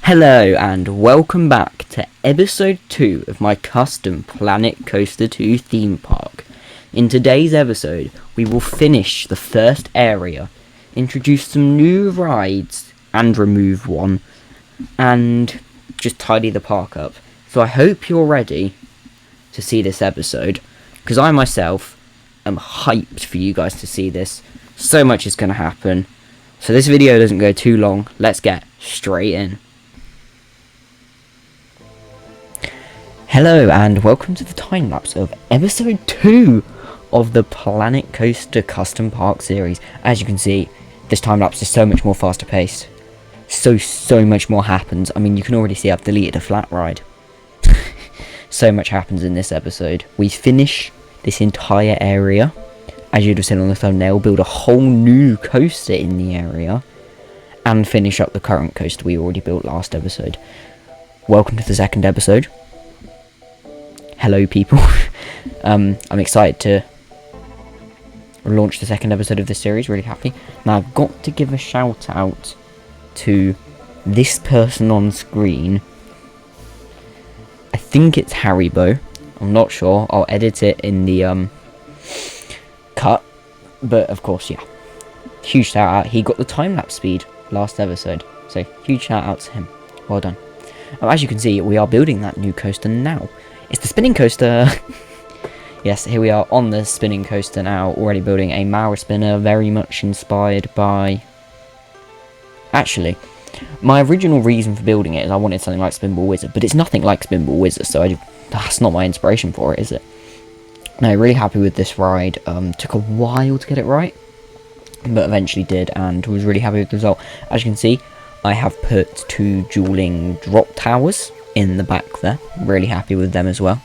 Hello and welcome back to episode 2 of my custom Planet Coaster 2 theme park. In today's episode, we will finish the first area, introduce some new rides and remove one, and just tidy the park up. So I hope you're ready to see this episode, because I myself am hyped for you guys to see this. So much is going to happen. So this video doesn't go too long, let's get straight in. Hello and welcome to the time lapse of episode 2 of the Planet Coaster Custom Park series. As you can see, this time lapse is so much more faster paced. So much more happens. I mean, you can already see I've deleted a flat ride. So much happens in this episode. We finish this entire area, as you'd have seen on the thumbnail, build a whole new coaster in the area, and finish up the current coaster we already built last episode. Welcome to the second episode. Hello people. I'm excited to launch the second episode of this series, really happy. Now I've got to give a shout out to this person on screen. I think it's Haribo, I'm not sure, I'll edit it in the cut, but of course, yeah. Huge shout out, he got the time-lapse speed last episode, so huge shout out to him, well done. As you can see, we are building that new coaster now. It's the spinning coaster. Yes, here we are on the spinning coaster now, already building a Mauer spinner, very much inspired by... Actually, my original reason for building it is I wanted something like Spinball Wizard, but it's nothing like Spinball Wizard, so that's not my inspiration for it, is it? No, really happy with this ride. Took a while to get it right, but eventually did, and was really happy with the result. As you can see, I have put 2 dueling drop towers in the back there. Really happy with them as well.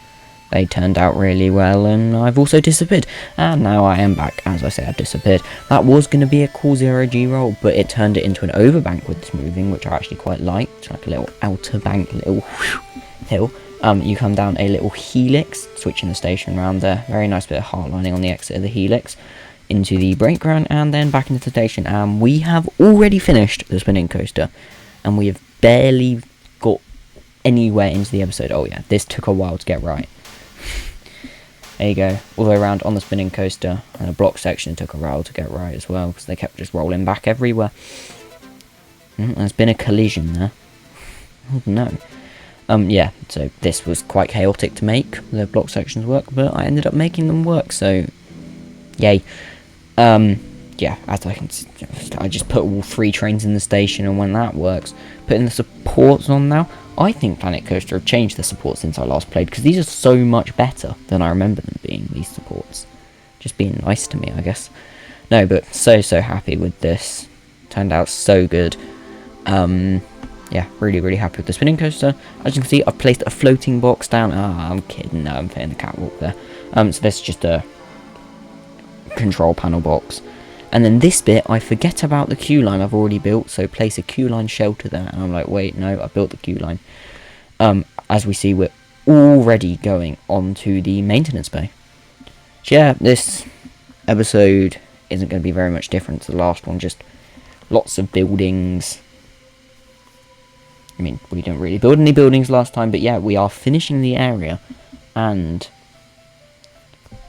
They turned out really well, and I've also disappeared. And now I am back. As I say, I've disappeared. That was going to be a cool 0G roll, but it turned it into an overbank with this moving, which I actually quite liked. Like a little outer bank, little hill. You come down a little helix, switching the station around there. Very nice bit of heart lining on the exit of the helix. Into the brake ground, and then back into the station. And we have already finished the spinning coaster. And we have barely got anywhere into the episode. Oh yeah, this took a while to get right. There you go, all the way around on the spinning coaster, and a block section took a while to get right as well, because they kept just rolling back everywhere. There's been a collision there. Oh no. Yeah, so this was quite chaotic to make, the block sections work, but I ended up making them work, so yay. Yeah, as I can see, I just put all 3 trains in the station, and when that works, putting the supports on now. I think Planet Coaster have changed the supports since I last played, because these are so much better than I remember them being, these supports. Just being nice to me, I guess. No, but so happy with this. Turned out so good. Yeah, really happy with the spinning coaster. As you can see, I've placed a floating box down. Ah, I'm kidding, no, I'm putting the catwalk there. So this is just a control panel box. And then this bit, I forget about the queue line I've already built, so place a queue line shelter there. And I'm like, wait, no, I built the queue line. As we see, we're already going on to the maintenance bay. So yeah, this episode isn't going to be very much different to the last one, just lots of buildings. I mean, we didn't really build any buildings last time, but yeah, we are finishing the area. And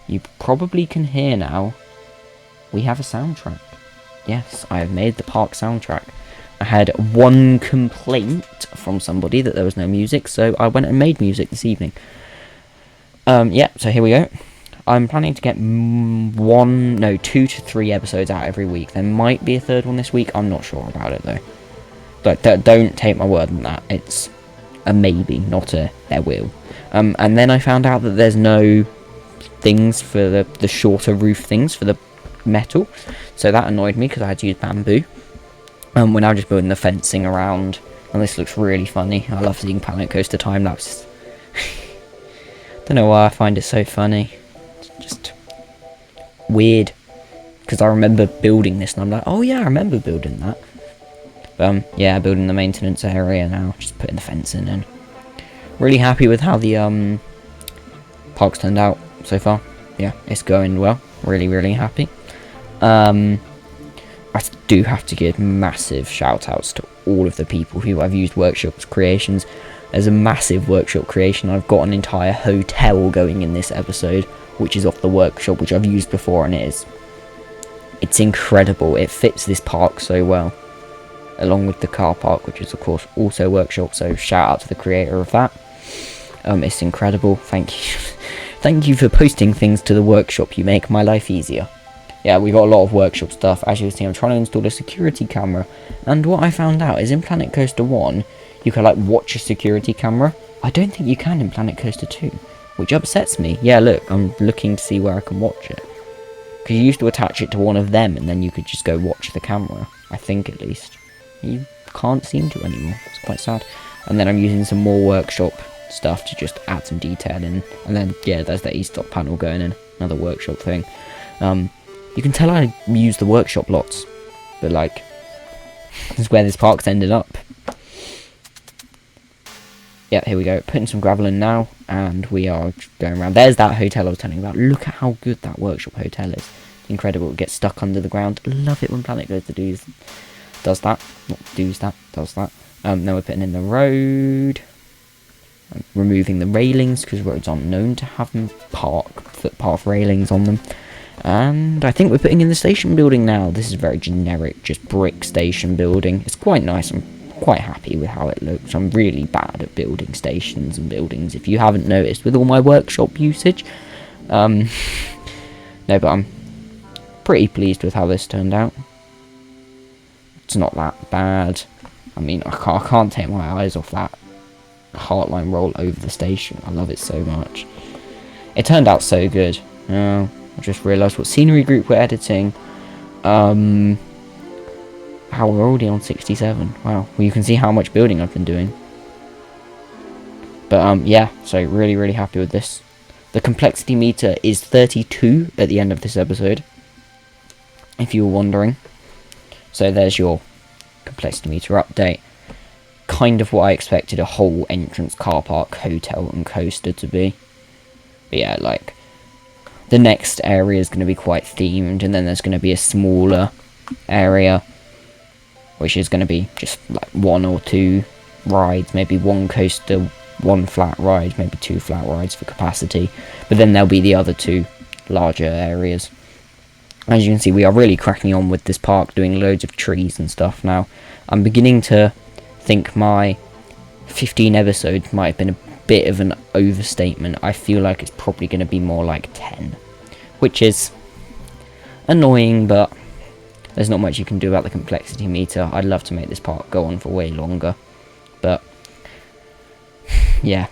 you probably can hear now, we have a soundtrack. Yes, I have made the park soundtrack. I had one complaint from somebody that there was no music, so I went and made music this evening. Yeah, so here we go. I'm planning to get 2 to 3 episodes out every week. There might be a third one this week, I'm not sure about it though. But don't take my word on that, it's a maybe, not a there will. And then I found out that there's no things for the shorter roof things for the metal, so that annoyed me because I had to use bamboo. We're now just building the fencing around, and this looks really funny. I love seeing Planet Coaster time lapse. Don't know why I find it so funny. It's just weird, because I remember building this and I'm like, oh yeah, I remember building that. Yeah, building the maintenance area now, just putting the fence in, and really happy with how the park's turned out so far. Yeah, it's going well. Really happy. I do have to give massive shout outs to all of the people who I've used Workshop's creations. As a massive Workshop creation, I've got an entire hotel going in this episode, which is off the Workshop, which I've used before, and it's incredible. It fits this park so well, along with the car park, which is of course also Workshop, so shout out to the creator of that. It's incredible. Thank you. Thank you for posting things to the Workshop. You make my life easier. Yeah, we got a lot of Workshop stuff. As you can see, I'm trying to install a security camera, and what I found out is in Planet Coaster 1 you can like watch a security camera. I don't think you can in Planet Coaster 2, which upsets me. Yeah, look, I'm looking to see where I can watch it, because you used to attach it to one of them and then you could just go watch the camera, I think, at least. You can't seem to anymore. It's quite sad. And then I'm using some more Workshop stuff to just add some detail in, and then yeah, there's the e-stop panel going in, another Workshop thing. You can tell I use the Workshop lots, but like, this is where this park's ended up. Yeah, here we go, putting some gravel in now, and we are going around. There's that hotel I was telling you about. Look at how good that Workshop hotel is. Incredible. It gets stuck under the ground. Love it when Planet Coaster does that. Not does that, does that. Now we're putting in the road. I'm removing the railings, because roads aren't known to have footpath railings on them. And I think we're putting in the station building now. This is very generic, just brick station building. It's quite nice. I'm quite happy with how it looks. I'm really bad at building stations and buildings, if you haven't noticed, with all my Workshop usage. No, but I'm pretty pleased with how this turned out. It's not that bad. I mean, I can't take my eyes off that heartline roll over the station. I love it so much. It turned out so good. Oh, I just realised what scenery group we're editing. How we're already on 67. Wow. Well, you can see how much building I've been doing. But yeah, so really happy with this. The complexity meter is 32 at the end of this episode, if you were wondering. So there's your complexity meter update. Kind of what I expected a whole entrance car park, hotel and coaster to be. But yeah, like, the next area is going to be quite themed, and then there's going to be a smaller area, which is going to be just like 1 or 2 rides, maybe 1 coaster, 1 flat ride, maybe 2 flat rides for capacity. But then there'll be the other 2 larger areas. As you can see, we are really cracking on with this park, doing loads of trees and stuff now. I'm beginning to think my 15 episodes might have been a bit of an overstatement. I feel like it's probably going to be more like 10, which is annoying, but there's not much you can do about the complexity meter. I'd love to make this park go on for way longer, but yeah,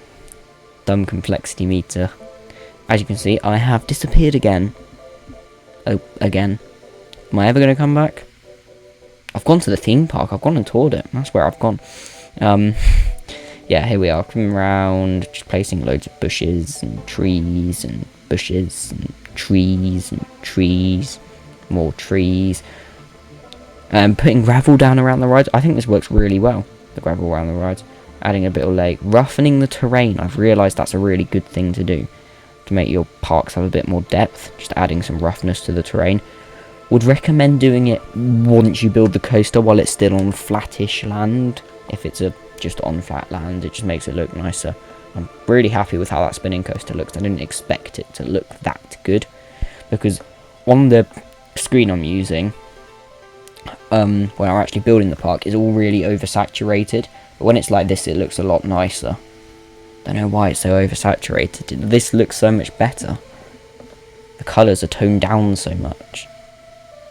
dumb complexity meter. As you can see, I have disappeared again. Oh, again. Am I ever going to come back? I've gone to the theme park. I've gone and toured it. That's where I've gone. Yeah, here we are, coming around, just placing loads of bushes and trees and bushes and trees and trees, more trees. Putting gravel down around the rides. I think this works really well, the gravel around the rides. Adding a bit of lake, roughening the terrain. I've realised that's a really good thing to do, to make your parks have a bit more depth, just adding some roughness to the terrain. Would recommend doing it once you build the coaster while it's still on flattish land. If it's just on flat land, it just makes it look nicer. I'm really happy with how that spinning coaster looks. I didn't expect it to look that good, because on the screen I'm using, when I'm actually building the park, is all really oversaturated. But when it's like this, it looks a lot nicer. Don't know why it's so oversaturated. This looks so much better. The colours are toned down so much.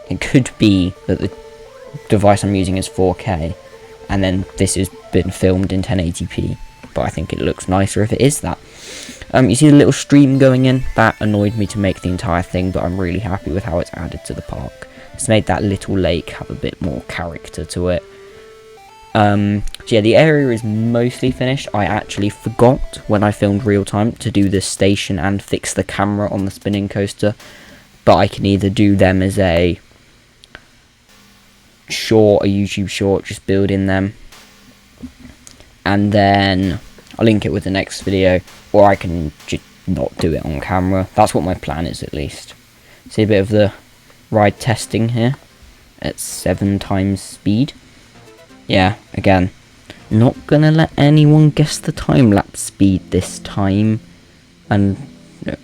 It could be that the device I'm using is 4K, and then this has been filmed in 1080p, but I think it looks nicer if it is that. You see the little stream going in? That annoyed me to make the entire thing, but I'm really happy with how it's added to the park. It's made that little lake have a bit more character to it. So yeah, the area is mostly finished. I actually forgot when I filmed real time to do the station and fix the camera on the spinning coaster, but I can either do them as a short, a YouTube short, just building them, and then I'll link it with the next video, or I can just not do it on camera. That's what my plan is, at least. See a bit of the ride testing here. at 7 times speed. Yeah, again, not gonna let anyone guess the time-lapse speed this time, and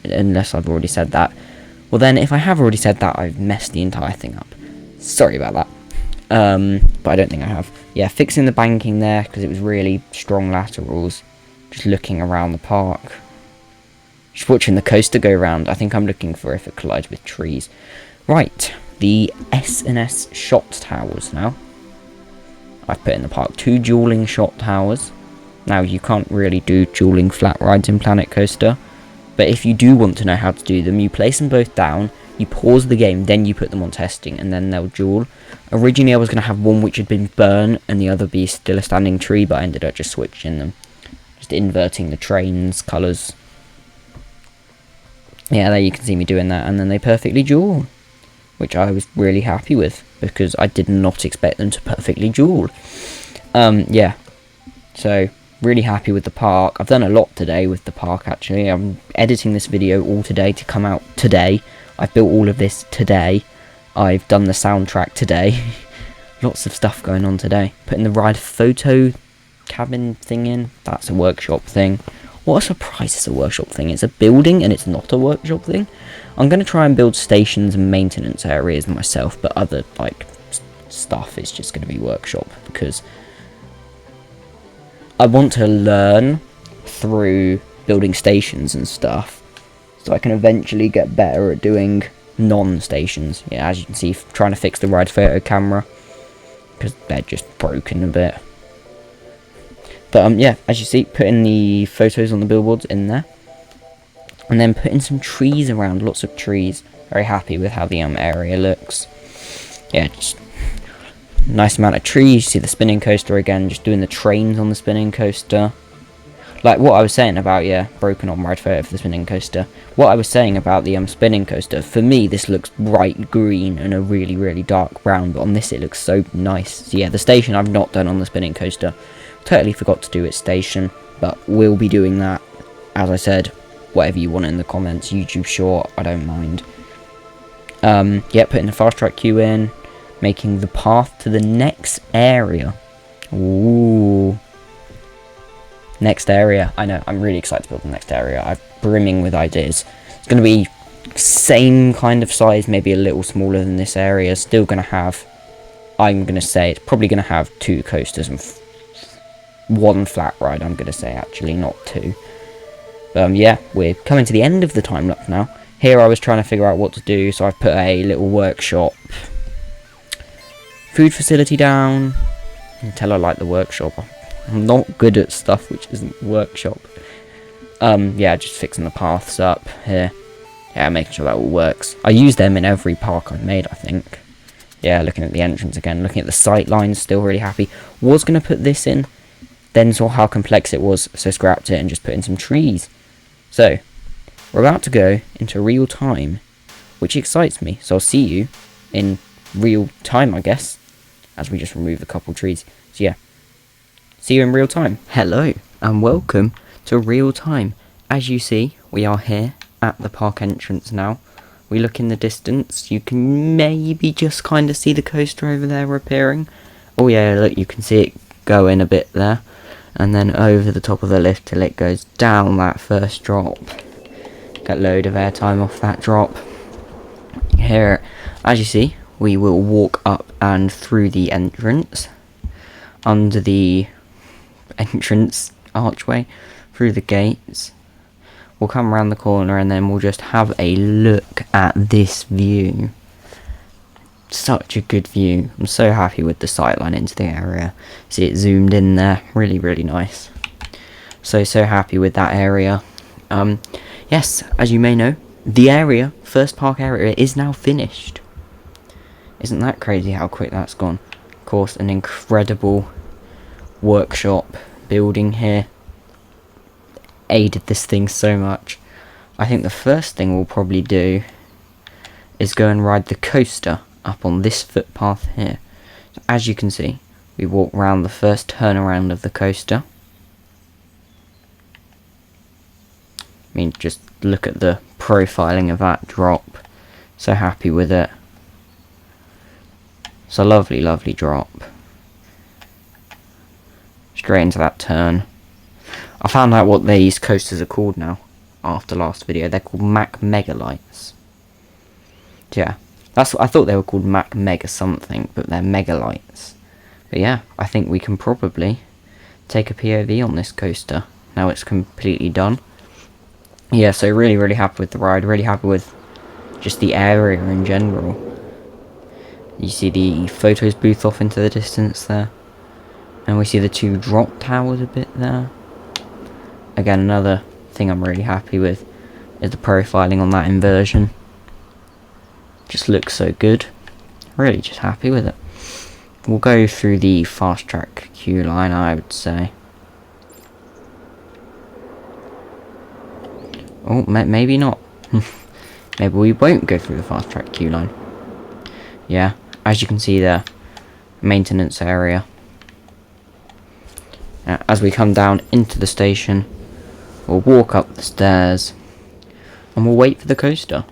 unless I've already said that. Well then, if I have already said that, I've messed the entire thing up. Sorry about that. But I don't think I have. Yeah, fixing the banking there, because it was really strong laterals. Just looking around the park. Just watching the coaster go round. I think I'm looking for if it collides with trees. Right, the S&S shot towers now. I've put in the park 2 dueling shot towers. Now, you can't really do dueling flat rides in Planet Coaster. But if you do want to know how to do them, you place them both down, you pause the game, then you put them on testing, and then they'll duel. Originally I was going to have one which had been burnt, and the other be still a standing tree, but I ended up just switching them. Just inverting the trains' colours. Yeah, there you can see me doing that, and then they perfectly duel. Which I was really happy with, because I did not expect them to perfectly duel. Yeah. So, really happy with the park. I've done a lot today with the park, actually. I'm editing this video all today to come out today. I've built all of this today. I've done the soundtrack today. Lots of stuff going on today. Putting the ride photo cabin thing in. That's a workshop thing. What a surprise it's a workshop thing. It's a building and it's not a workshop thing. I'm going to try and build stations and maintenance areas myself, but other, like, stuff is just going to be workshop, because I want to learn through building stations and stuff, so I can eventually get better at doing non-stations. Yeah, as you can see, trying to fix the ride photo camera, because they're just broken a bit. But yeah, as you see, putting the photos on the billboards in there. And then putting some trees around, lots of trees. Very happy with how the area looks. Yeah, just nice amount of trees. See the spinning coaster again, just doing the trains on the spinning coaster. Like what I was saying about, yeah, broken on ride photo for the spinning coaster. What I was saying about the spinning coaster, for me this looks bright green and a really, really dark brown, but on this it looks so nice. So yeah, the station I've not done on the spinning coaster. Totally forgot to do its station, but we'll be doing that, as I said. Whatever you want in the comments, YouTube short, I don't mind. Yeah, putting the fast track queue in, making the path to the next area. Ooh. Next area. I know, I'm really excited to build the next area. I'm brimming with ideas. It's going to be same kind of size, maybe a little smaller than this area. Still going to have, I'm going to say, it's probably going to have 2 coasters and 1 flat ride, I'm going to say, actually, not 2. Yeah, we're coming to the end of the time lapse now. Here I was trying to figure out what to do, so I've put a little workshop food facility down. Until I like the workshop. I'm not good at stuff which isn't workshop. Yeah, just fixing the paths up here. Yeah, making sure that all works. I use them in every park I've made, I think. Yeah, looking at the entrance again, looking at the sight lines, still really happy. Was going to put this in, then saw how complex it was, so scrapped it and just put in some trees. So, we're about to go into real time, which excites me. So I'll see you in real time, I guess, as we just remove a couple trees. So yeah, see you in real time. Hello, and welcome to real time. As you see, we are here at the park entrance now. We look in the distance, you can maybe just kind of see the coaster over there appearing. Oh yeah, look, you can see it going a bit there. And then over the top of the lift till it goes down that first drop. Get a load of airtime off that drop. Here, as you see, we will walk up and through the entrance. Under the entrance archway. Through the gates. We'll come around the corner and then we'll just have a look at this view. Such a good view. I'm so happy with the sightline into the area. See it zoomed in there. Really, really nice. So happy with that area. Yes, as you may know, the area, first park area, is now finished. Isn't that crazy how quick that's gone? Of course, an incredible workshop building here. Aided this thing so much. I think the first thing we'll probably do is go and ride the coaster up on this footpath here. So as you can see, we walk round the first turnaround of the coaster. I mean, just look at the profiling of that drop. So happy with it. It's a lovely, lovely drop. Straight into that turn. I found out what these coasters are called now. After last video, they're called Mac Megalites. Yeah, that's what I thought they were called, Mac Mega something, but they're Megalites. But yeah, I think we can probably take a POV on this coaster. Now it's completely done. Yeah, so really, really happy with the ride. Really happy with just the area in general. You see the photos booth off into the distance there. And we see the two drop towers a bit there. Again, another thing I'm really happy with is the profiling on that inversion. Just looks so good. Really just happy with it. We'll go through the fast track queue line, I would say. Oh, maybe not. Maybe we won't go through the fast track queue line. Yeah, as you can see there, maintenance area. As we come down into the station, we'll walk up the stairs and we'll wait for the coaster.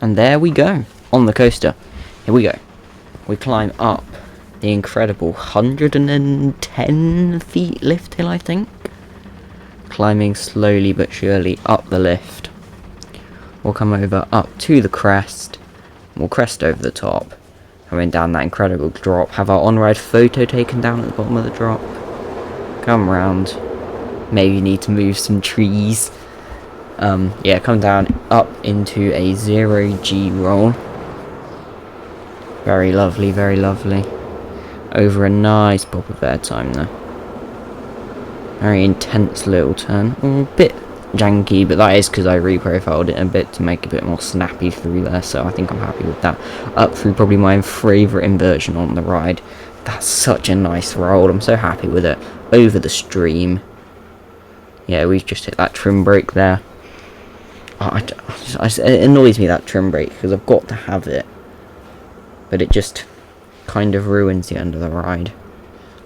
And there we go, on the coaster. Here we go. We climb up the incredible 110 feet lift hill, I think. Climbing slowly but surely up the lift. We'll come over up to the crest. We'll crest over the top. Coming down that incredible drop. Have our on-ride photo taken down at the bottom of the drop. Come round. Maybe need to move some trees. Yeah, come down up into a 0G roll. Very lovely, very lovely. Over a nice pop of airtime there. Very intense little turn. A bit janky, but that is because I reprofiled it a bit to make it a bit more snappy through there, so I think I'm happy with that. Up through probably my favourite inversion on the ride. That's such a nice roll, I'm so happy with it. Over the stream. Yeah, we've just hit that trim brake there. It annoys me, that trim brake, because I've got to have it. But it just kind of ruins the end of the ride.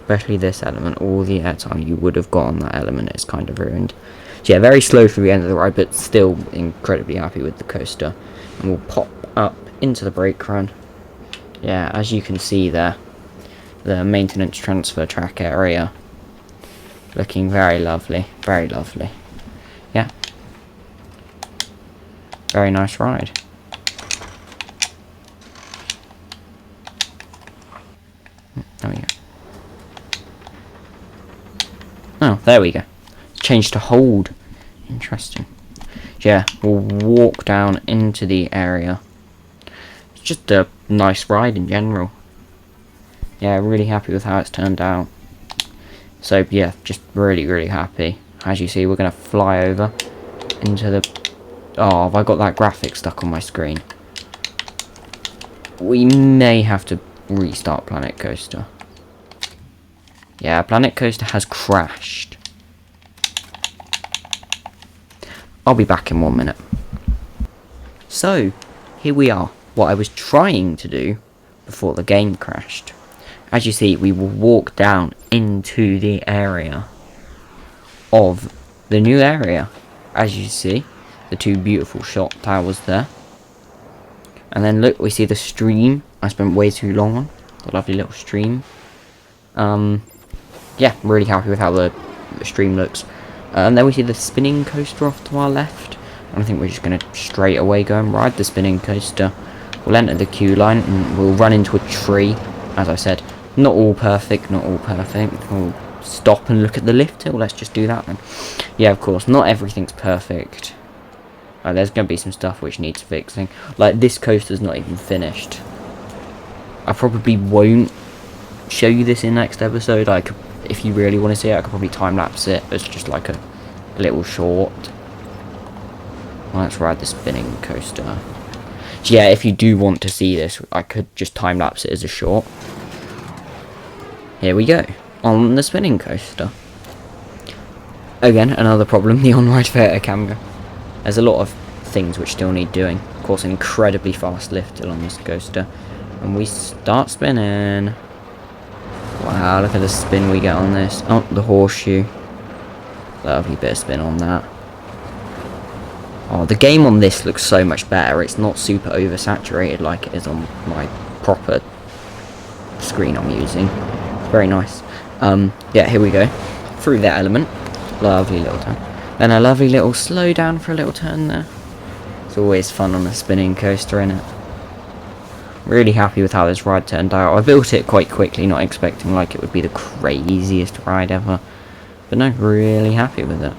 Especially this element. All the airtime you would have got on that element is kind of ruined. So yeah, very slow through the end of the ride, but still incredibly happy with the coaster. And we'll pop up into the brake run. Yeah, as you can see there, the maintenance transfer track area. Looking very lovely, very lovely. Yeah. Very nice ride. There we go. Oh, there we go. Change to hold. Interesting. Yeah, we'll walk down into the area. It's just a nice ride in general. Yeah, really happy with how it's turned out. So yeah, just really, really happy. As you see, we're going to fly over into the... Oh, have I got that graphic stuck on my screen? We may have to restart Planet Coaster. Yeah, Planet Coaster has crashed. I'll be back in 1 minute. So, here we are. What I was trying to do before the game crashed. As you see, we will walk down into the area of the new area. As you see, the two beautiful shot towers there. And then look, we see the stream I spent way too long on. The lovely little stream. Yeah, really happy with how the stream looks. And then we see the spinning coaster off to our left. And I think we're just going to straight away go and ride the spinning coaster. We'll enter the queue line and we'll run into a tree. As I said, not all perfect, not all perfect. We'll stop and look at the lift hill. Let's just do that then. Yeah, of course, not everything's perfect. There's going to be some stuff which needs fixing. Like, this coaster's not even finished. I probably won't show you this in next episode. I could, if you really want to see it, I could probably time-lapse it as just like a little short. Well, let's ride the spinning coaster. So yeah, if you do want to see this, I could just time-lapse it as a short. Here we go, on the spinning coaster. Again, another problem, the on-ride photo camera. There's a lot of things which still need doing. Of course, an incredibly fast lift on this coaster. And we start spinning. Wow, look at the spin we get on this. Oh, the horseshoe. Lovely bit of spin on that. Oh, the game on this looks so much better. It's not super oversaturated like it is on my proper screen I'm using. It's very nice. Yeah, here we go. Through that element. Lovely little turn. Then a lovely little slow down for a little turn there. It's always fun on a spinning coaster, innit? Really happy with how this ride turned out. I built it quite quickly, not expecting like it would be the craziest ride ever. But no, really happy with it.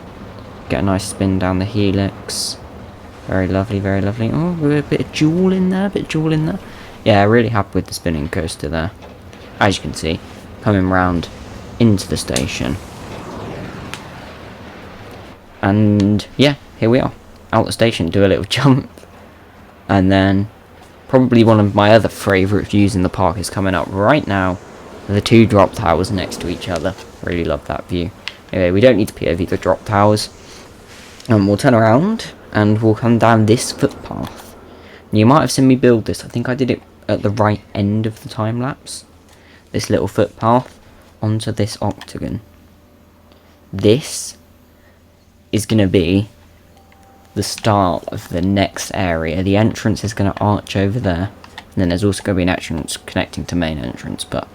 Get a nice spin down the helix. Very lovely, very lovely. Oh, a bit of jewel in there, Yeah, really happy with the spinning coaster there. As you can see, coming round into the station. And yeah, here we are. Out the station, do a little jump. And then, probably one of my other favourite views in the park is coming up right now. The two drop towers next to each other. Really love that view. Anyway, we don't need to POV the drop towers. And we'll turn around and we'll come down this footpath. You might have seen me build this. I think I did it at the right end of the time lapse. This little footpath onto this octagon. This is going to be the start of the next area. The entrance is going to arch over there. And then there's also going to be an entrance connecting to main entrance, but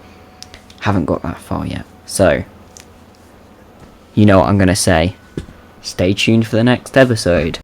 haven't got that far yet. So, you know what I'm going to say. Stay tuned for the next episode.